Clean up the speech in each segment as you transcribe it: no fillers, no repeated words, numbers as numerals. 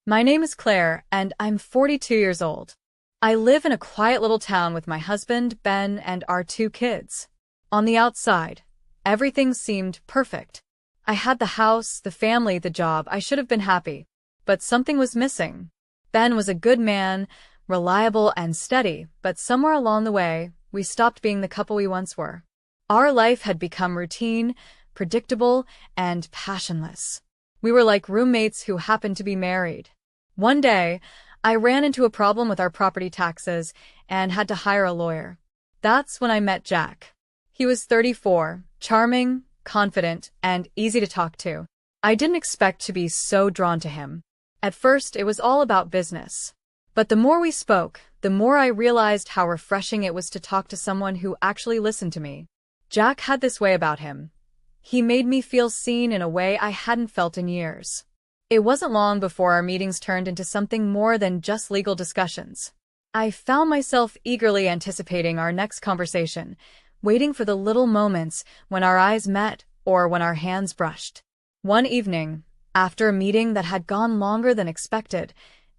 My name is Claire, and I'm 42 years old. I live in a quiet little town with my husband, Ben, and our two kids. On the outside, everything seemed perfect. I had the house, the family, the job. I should have been happy. But something was missing. Ben was a good man, reliable and steady, but somewhere along the way, we stopped being the couple we once were. Our life had become routine, predictable, and passionless. We were like roommates who happened to be married. One day, I ran into a problem with our property taxes and had to hire a lawyer. That's when I met Jack. He was 34, charming, confident, and easy to talk to. I didn't expect to be so drawn to him. At first, it was all about business. But the more we spoke, the more I realized how refreshing it was to talk to someone who actually listened to me. Jack had this way about him. He made me feel seen in a way I hadn't felt in years. It wasn't long before our meetings turned into something more than just legal discussions. I found myself eagerly anticipating our next conversation, waiting for the little moments when our eyes met or when our hands brushed. One evening, after a meeting that had gone longer than expected,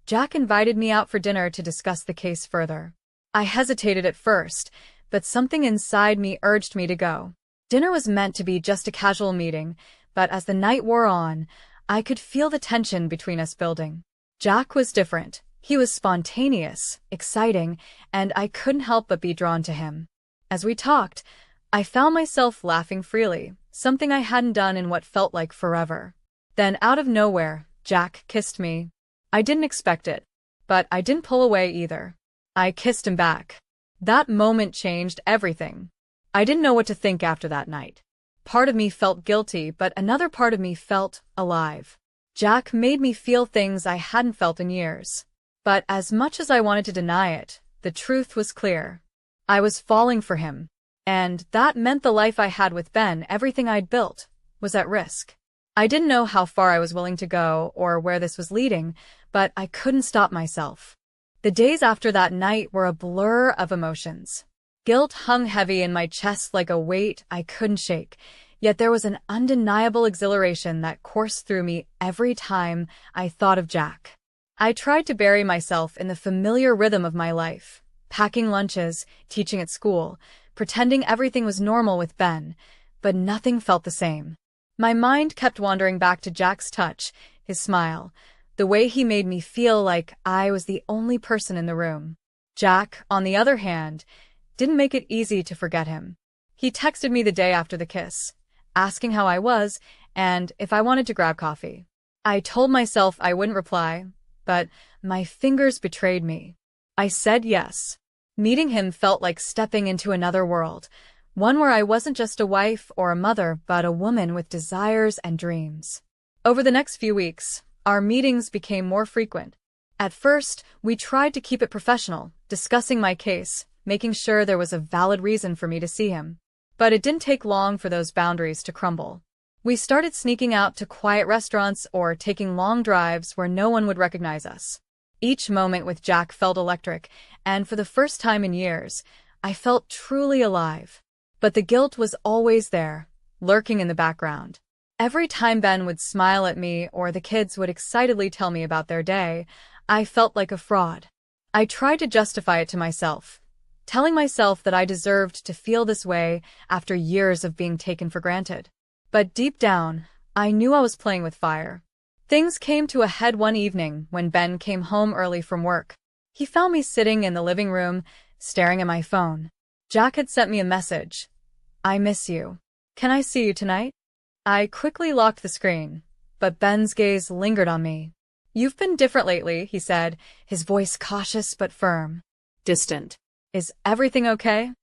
Jack invited me out for dinner to discuss the case further. I hesitated at first, but something inside me urged me to go. Dinner was meant to be just a casual meeting, but as the night wore on, I could feel the tension between us building. Jack was different. He was spontaneous, exciting, and I couldn't help but be drawn to him. As we talked, I found myself laughing freely, something I hadn't done in what felt like forever. Then, out of nowhere, Jack kissed me. I didn't expect it, but I didn't pull away either. I kissed him back. That moment changed everything. I didn't know what to think after that night. Part of me felt guilty, but another part of me felt alive. Jack made me feel things I hadn't felt in years. But as much as I wanted to deny it, the truth was clear. I was falling for him. And that meant the life I had with Ben, everything I'd built, was at risk. I didn't know how far I was willing to go or where this was leading, but I couldn't stop myself. The days after that night were a blur of emotions. Guilt hung heavy in my chest like a weight I couldn't shake, yet there was an undeniable exhilaration that coursed through me every time I thought of Jack. I tried to bury myself in the familiar rhythm of my life, packing lunches, teaching at school, pretending everything was normal with Ben, but nothing felt the same. My mind kept wandering back to Jack's touch, his smile, the way he made me feel like I was the only person in the room. Jack, on the other hand, didn't make it easy to forget him. He texted me the day after the kiss, asking how I was and if I wanted to grab coffee. I told myself I wouldn't reply, but my fingers betrayed me. I said yes. Meeting him felt like stepping into another world, one where I wasn't just a wife or a mother, but a woman with desires and dreams. Over the next few weeks, our meetings became more frequent. At first, we tried to keep it professional, discussing my case, making sure there was a valid reason for me to see him. But it didn't take long for those boundaries to crumble. We started sneaking out to quiet restaurants or taking long drives where no one would recognize us. Each moment with Jack felt electric, and for the first time in years, I felt truly alive. But the guilt was always there, lurking in the background. Every time Ben would smile at me or the kids would excitedly tell me about their day, I felt like a fraud. I tried to justify it to myself, telling myself that I deserved to feel this way after years of being taken for granted. But deep down, I knew I was playing with fire. Things came to a head one evening when Ben came home early from work. He found me sitting in the living room, staring at my phone. Jack had sent me a message. "I miss you. Can I see you tonight?" I quickly locked the screen, but Ben's gaze lingered on me. "You've been different lately," he said, his voice cautious but firm. Distant. "Is everything okay?"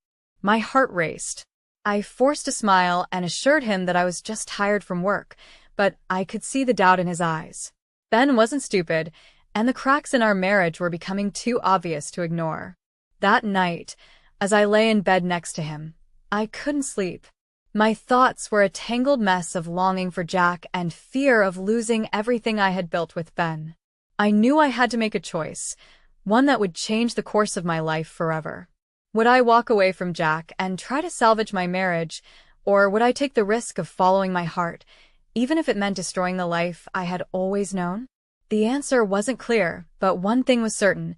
My heart raced. I forced a smile and assured him that I was just tired from work, but I could see the doubt in his eyes. Ben wasn't stupid, and the cracks in our marriage were becoming too obvious to ignore. That night, as I lay in bed next to him, I couldn't sleep. My thoughts were a tangled mess of longing for Jack and fear of losing everything I had built with Ben. I knew I had to make a choice, one that would change the course of my life forever. Would I walk away from Jack and try to salvage my marriage, or would I take the risk of following my heart, even if it meant destroying the life I had always known? The answer wasn't clear, but one thing was certain.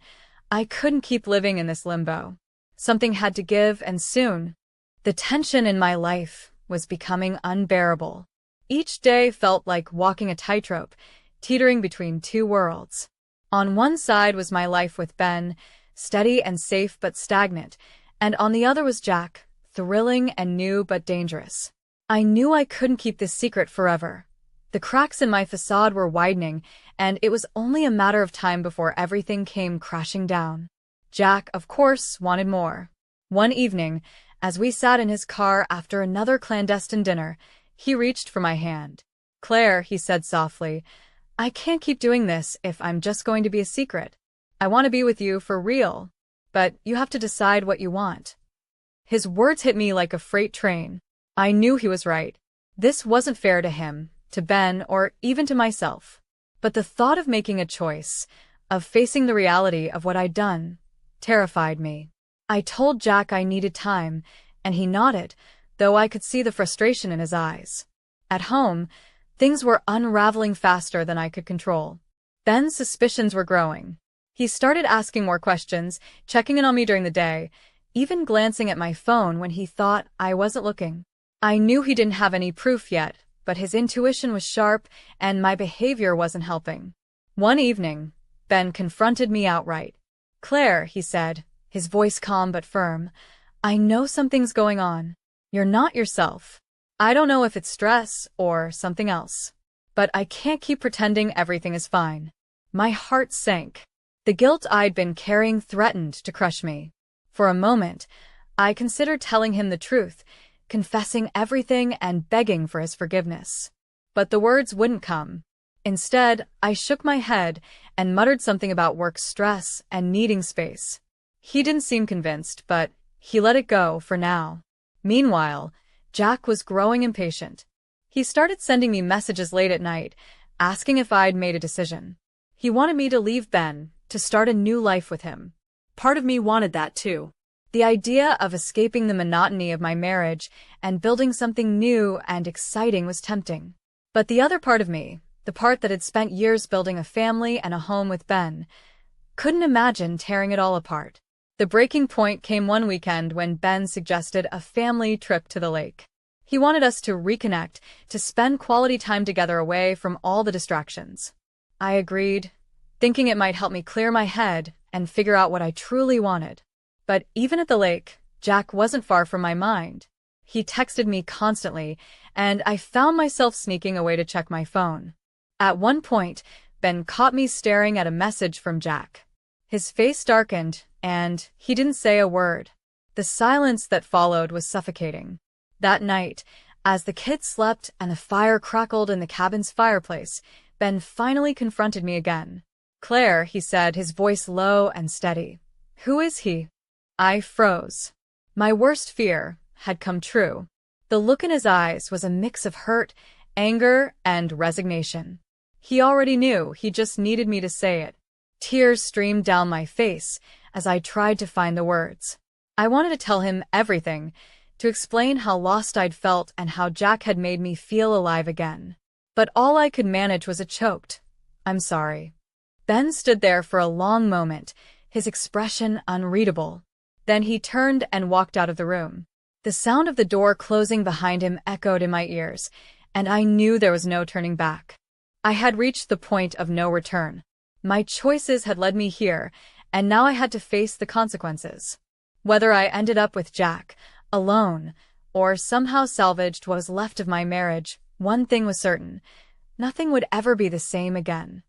I couldn't keep living in this limbo. Something had to give, and soon. The tension in my life was becoming unbearable. Each day felt like walking a tightrope, teetering between two worlds. On one side was my life with Ben, steady and safe but stagnant, and on the other was Jack, thrilling and new but dangerous. I knew I couldn't keep this secret forever. The cracks in my facade were widening, and it was only a matter of time before everything came crashing down. Jack, of course, wanted more. One evening, as we sat in his car after another clandestine dinner, he reached for my hand. "Claire," he said softly, "I can't keep doing this if I'm just going to be a secret. I want to be with you for real. But you have to decide what you want." His words hit me like a freight train. I knew he was right. This wasn't fair to him, to Ben, or even to myself. But the thought of making a choice, of facing the reality of what I'd done, terrified me. I told Jack I needed time, and he nodded, though I could see the frustration in his eyes. At home, things were unraveling faster than I could control. Ben's suspicions were growing. He started asking more questions, checking in on me during the day, even glancing at my phone when he thought I wasn't looking. I knew he didn't have any proof yet, but his intuition was sharp, and my behavior wasn't helping. One evening, Ben confronted me outright. "Claire," he said, his voice calm but firm, "I know something's going on. You're not yourself. I don't know if it's stress or something else. But I can't keep pretending everything is fine." My heart sank. The guilt I'd been carrying threatened to crush me. For a moment, I considered telling him the truth, confessing everything and begging for his forgiveness. But the words wouldn't come. Instead, I shook my head and muttered something about work stress and needing space. He didn't seem convinced, but he let it go for now. Meanwhile, Jack was growing impatient. He started sending me messages late at night, asking if I'd made a decision. He wanted me to leave Ben, to start a new life with him. Part of me wanted that too. The idea of escaping the monotony of my marriage and building something new and exciting was tempting. But the other part of me, the part that had spent years building a family and a home with Ben, couldn't imagine tearing it all apart. The breaking point came one weekend when Ben suggested a family trip to the lake. He wanted us to reconnect, to spend quality time together away from all the distractions. I agreed, thinking it might help me clear my head and figure out what I truly wanted. But even at the lake, Jack wasn't far from my mind. He texted me constantly, and I found myself sneaking away to check my phone. At one point, Ben caught me staring at a message from Jack. His face darkened, and he didn't say a word. The silence that followed was suffocating. That night, as the kids slept and the fire crackled in the cabin's fireplace, Ben finally confronted me again. "Claire," he said, his voice low and steady. "Who is he?" I froze. My worst fear had come true. The look in his eyes was a mix of hurt, anger, and resignation. He already knew, he just needed me to say it. Tears streamed down my face as I tried to find the words. I wanted to tell him everything, to explain how lost I'd felt and how Jack had made me feel alive again. But all I could manage was a choked, "I'm sorry." Ben stood there for a long moment, his expression unreadable. Then he turned and walked out of the room. The sound of the door closing behind him echoed in my ears, and I knew there was no turning back. I had reached the point of no return. My choices had led me here, and now I had to face the consequences. Whether I ended up with Jack, alone, or somehow salvaged what was left of my marriage, one thing was certain: nothing would ever be the same again.